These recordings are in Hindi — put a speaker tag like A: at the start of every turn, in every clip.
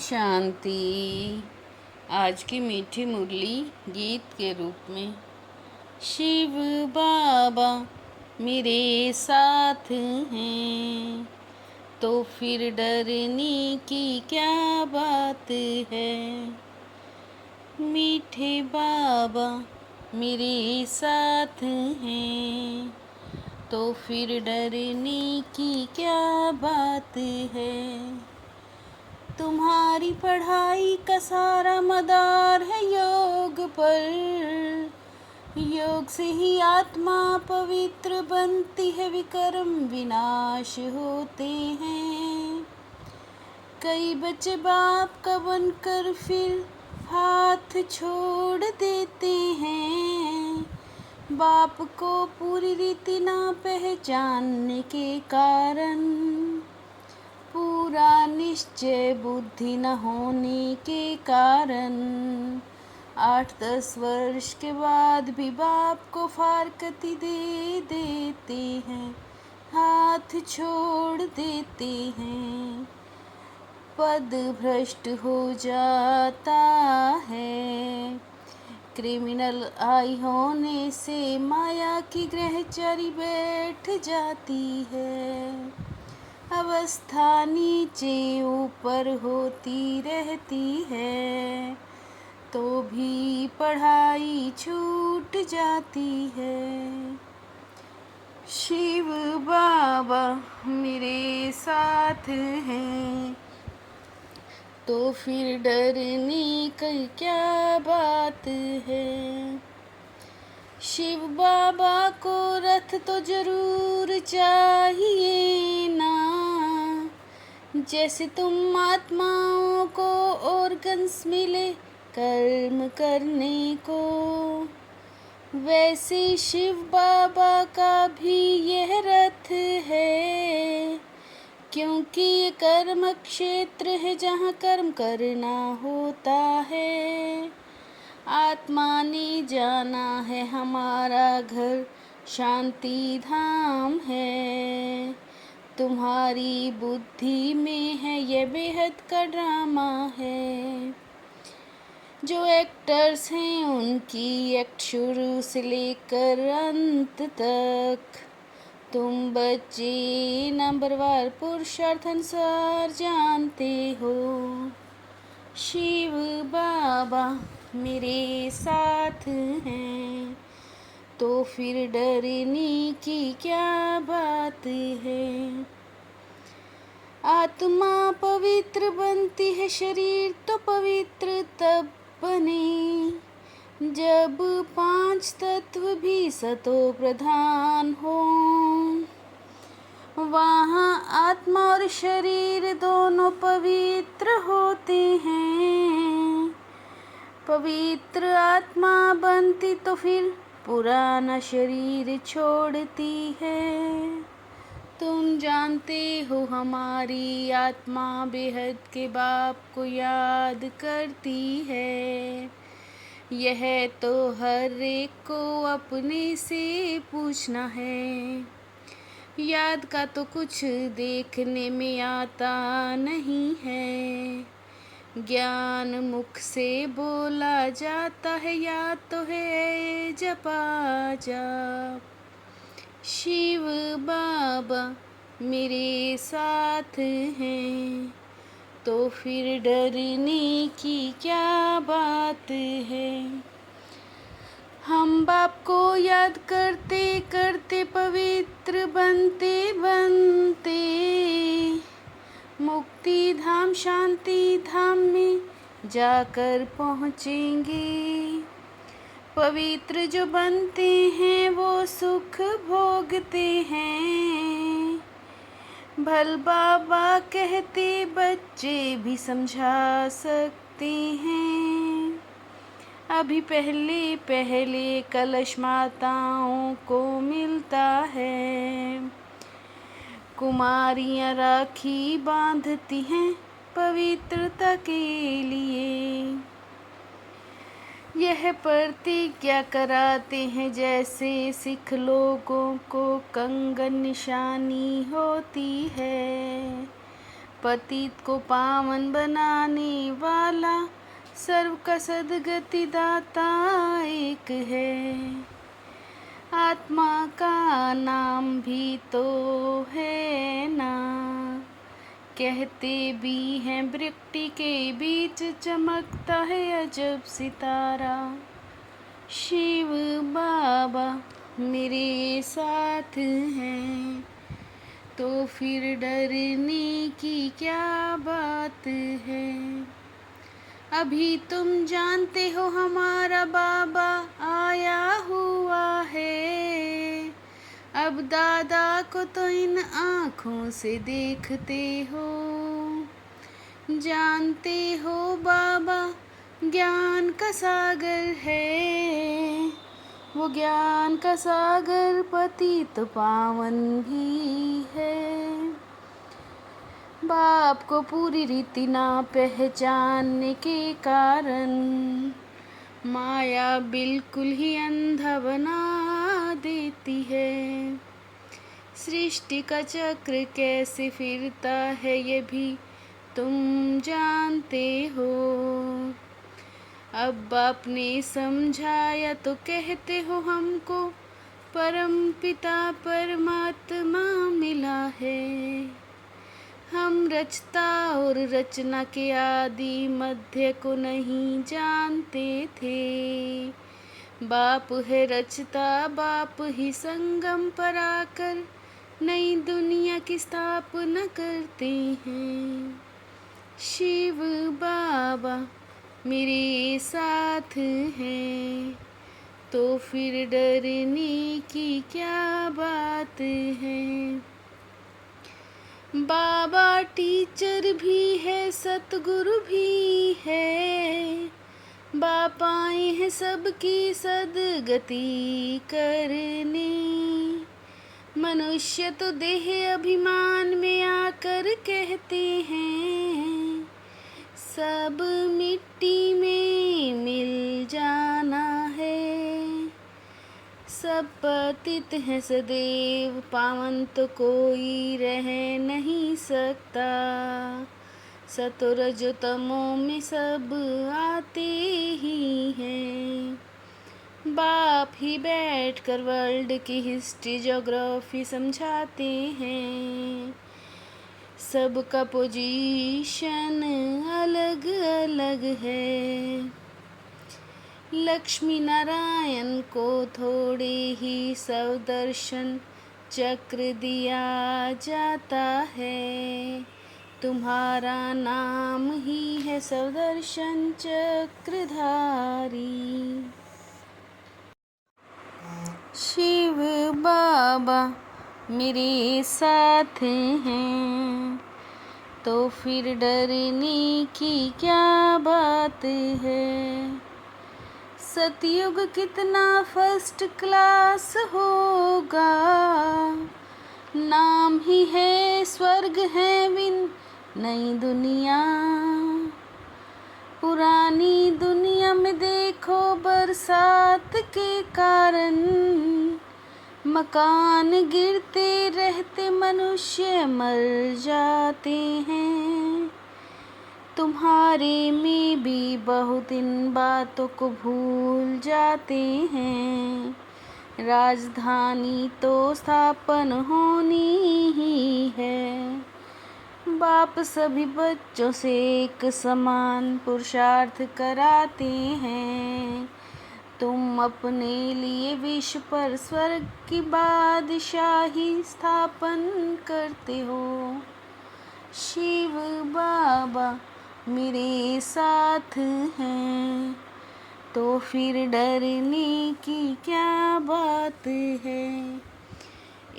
A: शांति। आज की मीठी मुरली गीत के रूप में। शिव बाबा मेरे साथ हैं, तो फिर डरने की क्या बात है। मीठे बाबा मेरे साथ हैं, तो फिर डरने की क्या बात है। तुम्हारी पढ़ाई का सारा मदार है योग पर। योग से ही आत्मा पवित्र बनती है, विकर्म विनाश होते हैं। कई बच्चे बाप का बनकर फिर हाथ छोड़ देते हैं, बाप को पूरी रीति ना पहचानने के कारण। पूरा निश्चय बुद्धि न होने के कारण 8-10 वर्ष के बाद भी बाप को फारकती दे देते हैं, हाथ छोड़ देते हैं। पद भ्रष्ट हो जाता है, क्रिमिनल आई होने से माया की ग्रहचारी बैठ जाती है। अवस्था नीचे ऊपर होती रहती है, तो भी पढ़ाई छूट जाती है। शिव बाबा मेरे साथ हैं, तो फिर डरने की क्या बात है। शिव बाबा को रथ तो जरूर चाहिए ना, जैसे तुम आत्माओं को ऑर्गन्स मिले कर्म करने को, वैसे शिव बाबा का भी यह रथ है। क्योंकि ये कर्म क्षेत्र है जहाँ कर्म करना होता है। आत्मा ने जाना है हमारा घर शांति धाम है। तुम्हारी बुद्धि में है ये बेहद का ड्रामा है। जो एक्टर्स हैं उनकी एक्ट शुरू से लेकर अंत तक तुम बच्चे नंबरवार पुरुषार्थ अनुसार जानते हो। शिव बाबा मेरे साथ हैं, तो फिर डरने की क्या बात है। आत्मा पवित्र बनती है, शरीर तो पवित्र तब बने जब 5 तत्व भी सतो प्रधान हो। वहाँ आत्मा और शरीर दोनों पवित्र होते हैं। पवित्र आत्मा बनती तो फिर पुराना शरीर छोड़ती है। तुम जानते हो हमारी आत्मा बेहद के बाप को याद करती है। यह तो हर एक को अपने से पूछना है। याद का तो कुछ देखने में आता नहीं है। ज्ञान मुख से बोला जाता है, याद तो है जपा जाप। शिव बाबा मेरे साथ हैं, तो फिर डरने की क्या बात है। हम बाप को याद करते करते पवित्र बनते बनते मुक्ति धाम शांति धाम में जाकर पहुँचेंगे। पवित्र जो बनते हैं वो सुख भोगते हैं। भल बाबा कहते बच्चे भी समझा सकते हैं। अभी पहले पहले कलश माताओं को मिलता है। कुमारियाँ राखी बांधती हैं पवित्रता के लिए। यह प्रतिज्ञा कराते हैं जैसे सिख लोगों को कंगन निशानी होती है। पतित को पावन बनाने वाला, सर्व का सद्गति दाता एक है। आत्मा का नाम भी तो है ना, कहते भी हैं वृक्ति के बीच चमकता है अजब सितारा। शिव बाबा मेरे साथ हैं, तो फिर डरने की क्या बात है। अभी तुम जानते हो हमारा बाबा आया हुआ है, अब दादा को तो इन आँखों से देखते हो। जानते हो बाबा ज्ञान का सागर है, वो ज्ञान का सागर पतित पावन भी है। बाप को पूरी रीति ना पहचानने के कारण माया बिल्कुल ही अंधा बना देती है। सृष्टि का चक्र कैसे फिरता है ये भी तुम जानते हो। अब बाप ने समझाया तो कहते हो हमको परम पिता परमात्मा मिला है। हम रचता और रचना के आदि मध्य को नहीं जानते थे। बाप है रचता, बाप ही संगम पर आकर नई दुनिया की स्थापना करते हैं। शिव बाबा मेरे साथ हैं, तो फिर डरने की क्या बात है। बाबा टीचर भी है, सतगुरु भी है। बाप आए हैं सबकी सदगति करने। मनुष्य तो देह अभिमान में आकर कहते हैं, सब मिट्टी में मिल जाना है। सब पतित हैं सदैव, पावन तो कोई रह नहीं सकता। सतो रजो तमो में सब आते ही हैं। बाप ही बैठकर वर्ल्ड की हिस्ट्री ज्योग्राफी समझाते हैं। सबका पोजीशन अलग अलग है। लक्ष्मी नारायण को थोड़े ही सवदर्शन चक्र दिया जाता है। तुम्हारा नाम ही है सवदर्शन चक्रधारी। शिव बाबा मेरे साथ हैं, तो फिर डरने की क्या बात है। सतयुग कितना फर्स्ट क्लास होगा, नाम ही है स्वर्ग है विन नई दुनिया। पुरानी दुनिया में देखो बरसात के कारण मकान गिरते रहते मनुष्य मर जाते हैं। तुम्हारे में भी बहुत इन बातों को भूल जाते हैं। राजधानी तो स्थापन होनी ही है। बाप सभी बच्चों से एक समान पुरुषार्थ कराते हैं। तुम अपने लिए विश्व पर स्वर्ग की बादशाही स्थापन करते हो। शिव बाबा मेरे साथ हैं, तो फिर डरने की क्या बात है।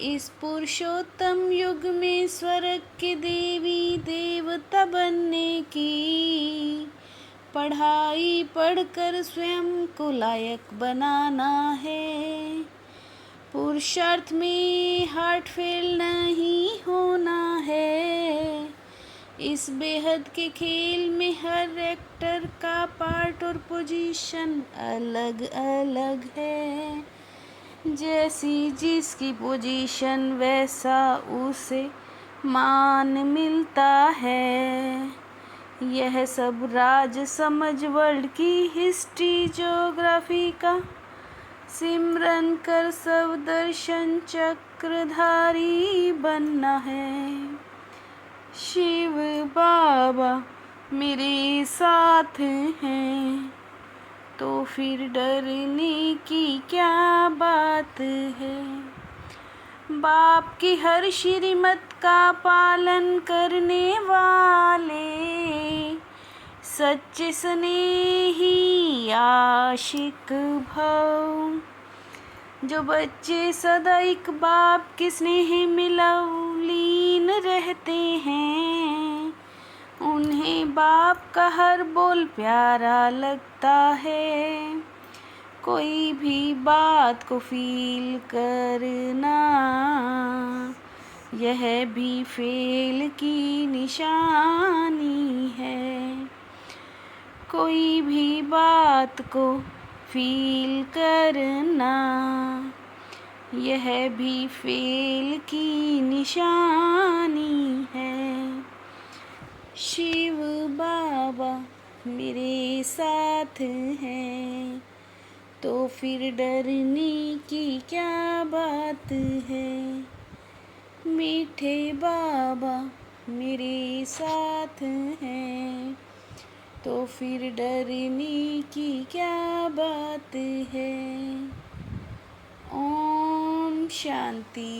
A: इस पुरुषोत्तम युग में स्वर्ग के देवी देवता बनने की पढ़ाई पढ़कर स्वयं को लायक बनाना है। पुरुषार्थ में हार्ट फेल नहीं होना है। इस बेहद के खेल में हर एक्टर का पार्ट और पोजीशन अलग अलग है। जैसी जिसकी पोजीशन वैसा उसे मान मिलता है। यह सब राज समझ वर्ल्ड की हिस्ट्री ज्योग्राफी का सिमरन कर सब दर्शन चक्रधारी बनना है। शिव बाबा मेरे साथ हैं तो फिर डरने की क्या बात है। बाप की हर श्रीमत का पालन करने वाले सच्चे स्नेही आशिक भव। जो बच्चे सदा एक बाप के स्नेह में लवलीन रहते हैं, उन्हें बाप का हर बोल प्यारा लगता है। कोई भी बात को फील करना यह भी फेल की निशानी है। कोई भी बात को फील करना यह भी फेल की निशानी है। शिव बाबा मेरे साथ हैं तो फिर डरने की क्या बात है। मीठे बाबा मेरे साथ हैं तो फिर डरने की क्या बात है। ओम शांति।